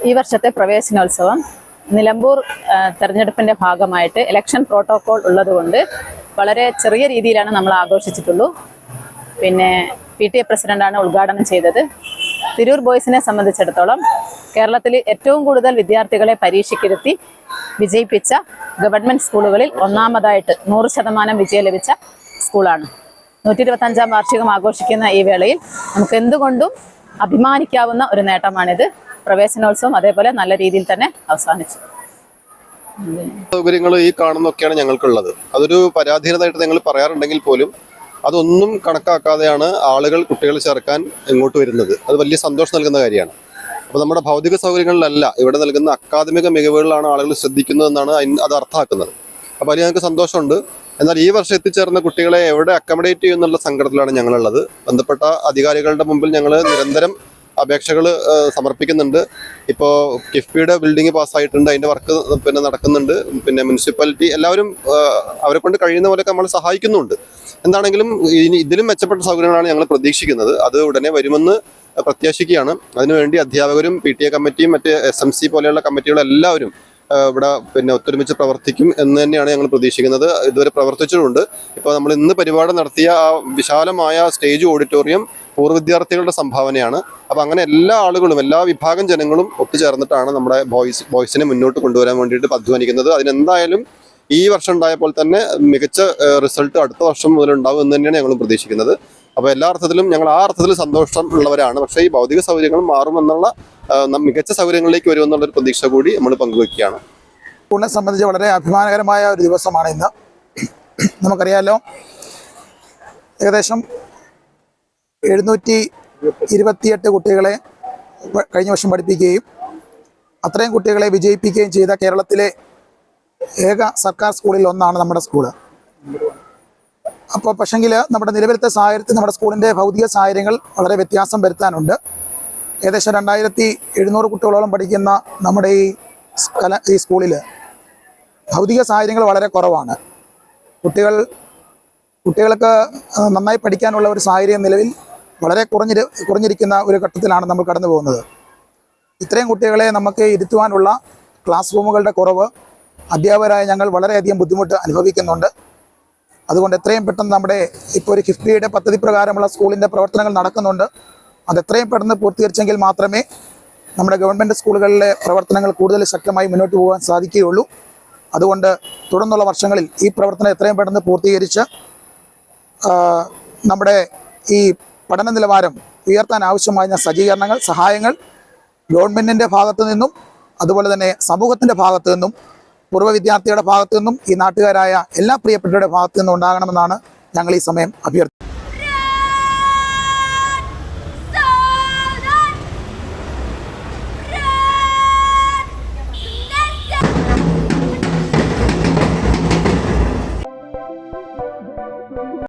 ഈ വർഷത്തെ പ്രവേശനോത്സവം നിലമ്പൂർ തെരഞ്ഞെടുപ്പിൻ്റെ ഭാഗമായിട്ട് ഇലക്ഷൻ പ്രോട്ടോകോൾ ഉള്ളതുകൊണ്ട് വളരെ ചെറിയ രീതിയിലാണ് നമ്മൾ ആഘോഷിച്ചിട്ടുള്ളൂ. പിന്നെ PTA പ്രസിഡന്റാണ് ഉദ്ഘാടനം ചെയ്തത്. തിരൂർ ബോയ്സിനെ സംബന്ധിച്ചിടത്തോളം കേരളത്തിൽ ഏറ്റവും കൂടുതൽ വിദ്യാർത്ഥികളെ പരീക്ഷയ്ക്കിരുത്തി വിജയിപ്പിച്ച ഗവൺമെൻറ് സ്കൂളുകളിൽ ഒന്നാമതായിട്ട് 100% വിജയം ലഭിച്ച സ്കൂളാണ്. 125ാം വാർഷികം ആഘോഷിക്കുന്ന ഈ വേളയിൽ നമുക്ക് എന്തുകൊണ്ടും അഭിമാനിക്കാവുന്ന ഒരു നേട്ടമാണിത്. പ്രവേശനോത്സവം അതേപോലെ നല്ല രീതിയിൽ തന്നെ അവസാനിച്ചു. സൗകര്യങ്ങൾ ഈ കാണുന്നൊക്കെയാണ് ഞങ്ങൾക്കുള്ളത്. അതൊരു പരാധീനതയായിട്ട് ഞങ്ങൾ പറയാറുണ്ടെങ്കിൽ പോലും അതൊന്നും കണക്കാക്കാതെയാണ് ആളുകൾ കുട്ടികളെ ചേർക്കാൻ ഇങ്ങോട്ട് വരുന്നത്. അത് വലിയ സന്തോഷം നൽകുന്ന കാര്യമാണ്. അപ്പോൾ നമ്മുടെ ഭൗതിക സൗകര്യങ്ങളിലല്ല, ഇവിടെ നൽകുന്ന അക്കാദമിക മികവുകളിലാണ് ആളുകൾ ശ്രദ്ധിക്കുന്നതെന്നാണ് അത് അർത്ഥമാക്കുന്നത്. അപ്പോൾ അതിൽ ഞങ്ങൾക്ക് സന്തോഷമുണ്ട്. എന്നാൽ ഈ വർഷം എത്തിച്ചേർന്ന കുട്ടികളെ എവിടെ അക്കോമഡേറ്റ് ചെയ്യുന്നുള്ള സങ്കടത്തിലാണ് ഞങ്ങളുള്ളത്. ബന്ധപ്പെട്ട അധികാരികളുടെ മുമ്പിൽ ഞങ്ങൾ നിരന്തരം അപേക്ഷകൾ സമർപ്പിക്കുന്നുണ്ട്. ഇപ്പോൾ കിഫ്ബിയുടെ ബിൽഡിംഗ് പാസ്സായിട്ടുണ്ട്, അതിൻ്റെ വർക്ക് നടക്കുന്നുണ്ട്. പിന്നെ മുനിസിപ്പാലിറ്റി എല്ലാവരും അവരെ കൊണ്ട് കഴിയുന്ന പോലെയൊക്കെ നമ്മൾ സഹായിക്കുന്നുണ്ട്. എന്താണെങ്കിലും ഇതിലും മെച്ചപ്പെട്ട സൗകര്യങ്ങളാണ് ഞങ്ങൾ പ്രതീക്ഷിക്കുന്നത്. അത് ഉടനെ വരുമെന്ന് പ്രത്യാശിക്കുകയാണ്. അതിനുവേണ്ടി അധ്യാപകരും PTA കമ്മിറ്റിയും മറ്റ് SMC പോലെയുള്ള കമ്മിറ്റികളെല്ലാവരും ഇവിടെ ഒത്തൊരുമിച്ച് പ്രവർത്തിക്കും എന്ന് തന്നെയാണ് ഞങ്ങൾ പ്രതീക്ഷിക്കുന്നത്. ഇതുവരെ പ്രവർത്തിച്ചിട്ടുണ്ട്. ഇപ്പോൾ നമ്മൾ ഇന്ന് പരിപാടി നടത്തിയ ആ വിശാലമായ സ്റ്റേജ് ഓഡിറ്റോറിയം പൂർവ്വ വിദ്യാർത്ഥികളുടെ സംഭാവനയാണ്. അപ്പോൾ അങ്ങനെ എല്ലാ ആളുകളും, എല്ലാ വിഭാഗം ജനങ്ങളും ഒത്തുചേർന്നിട്ടാണ് നമ്മുടെ ബോയ്സിനെ മുന്നോട്ട് കൊണ്ടുവരാൻ വേണ്ടിയിട്ട് അധ്വാനിക്കുന്നത്. അതിനെന്തായാലും ഈ വർഷം ഉണ്ടായപ്പോൾ തന്നെ മികച്ച റിസൾട്ട് അടുത്ത വർഷം മുതൽ ഉണ്ടാവും എന്ന് തന്നെയാണ് ഞങ്ങൾ പ്രതീക്ഷിക്കുന്നത്. അപ്പോൾ എല്ലാ അർത്ഥത്തിലും ഞങ്ങൾ ആ അർത്ഥത്തിൽ സന്തോഷം ഉള്ളവരാണ്. പക്ഷേ ഈ ഭൗതിക സൗകര്യങ്ങൾ മാറുമെന്നുള്ള മികച്ച സൗകര്യങ്ങളിലേക്ക് വരുമെന്നുള്ളൊരു പ്രതീക്ഷ കൂടി നമ്മൾ പങ്കുവയ്ക്കുകയാണ്. സ്കൂളിനെ സംബന്ധിച്ച് വളരെ അഭിമാനകരമായ ഒരു ദിവസമാണ് ഇന്ന്. നമുക്കറിയാമല്ലോ, ഏകദേശം 728 കുട്ടികളെ കഴിഞ്ഞ വർഷം പഠിപ്പിക്കുകയും അത്രയും കുട്ടികളെ വിജയിപ്പിക്കുകയും ചെയ്ത കേരളത്തിലെ ഏക സർക്കാർ സ്കൂളിൽ ഒന്നാണ് നമ്മുടെ സ്കൂള്. അപ്പോൾ പക്ഷെങ്കിൽ നമ്മുടെ നിലവിലത്തെ സാഹചര്യത്തിൽ നമ്മുടെ സ്കൂളിൻ്റെ ഭൗതിക സാഹചര്യങ്ങൾ വളരെ വ്യത്യാസം വരുത്താനുണ്ട്. ഏകദേശം 2700 കുട്ടികളോളം പഠിക്കുന്ന നമ്മുടെ ഈ സ്കൂളിൽ ഭൗതിക സാഹചര്യങ്ങൾ വളരെ കുറവാണ്. കുട്ടികൾക്ക് നന്നായി പഠിക്കാനുള്ള ഒരു സാഹചര്യം നിലവിൽ വളരെ കുറഞ്ഞിരിക്കുന്ന ഒരു ഘട്ടത്തിലാണ് നമ്മൾ കടന്നു പോകുന്നത്. ഇത്രയും കുട്ടികളെ നമുക്ക് ഇരുത്തുവാനുള്ള ക്ലാസ് റൂമുകളുടെ കുറവ് അധ്യാപകരായ ഞങ്ങൾ വളരെയധികം ബുദ്ധിമുട്ട് അനുഭവിക്കുന്നുണ്ട്. അതുകൊണ്ട് എത്രയും പെട്ടെന്ന് നമ്മുടെ ഇപ്പോൾ ഒരു കിഫ്ബിയുടെ പദ്ധതി പ്രകാരമുള്ള സ്കൂളിൻ്റെ പ്രവർത്തനങ്ങൾ നടക്കുന്നുണ്ട്. അത് എത്രയും പെട്ടെന്ന് പൂർത്തീകരിച്ചെങ്കിൽ മാത്രമേ നമ്മുടെ ഗവൺമെൻറ് സ്കൂളുകളിലെ പ്രവർത്തനങ്ങൾ കൂടുതൽ ശക്തമായി മുന്നോട്ട് പോകാൻ സാധിക്കുകയുള്ളൂ. അതുകൊണ്ട് തുടർന്നുള്ള വർഷങ്ങളിൽ ഈ പ്രവർത്തനം എത്രയും പെട്ടെന്ന് പൂർത്തീകരിച്ച് നമ്മുടെ ഈ പഠന നിലവാരം ഉയർത്താൻ ആവശ്യമായ സജ്ജീകരണങ്ങൾ, സഹായങ്ങൾ ഗവൺമെൻറ്റിൻ്റെ ഭാഗത്തു നിന്നും അതുപോലെ തന്നെ സമൂഹത്തിൻ്റെ ഭാഗത്തു നിന്നും പൂർവ്വ വിദ്യാർത്ഥിയുടെ ഭാഗത്തു നിന്നും ഈ നാട്ടുകാരായ എല്ലാ പ്രിയപ്പെട്ടവരുടെ ഭാഗത്തു നിന്നും ഉണ്ടാകണമെന്നാണ് ഞങ്ങൾ ഈ സമയം അഭ്യർത്ഥിക്കുന്നത്.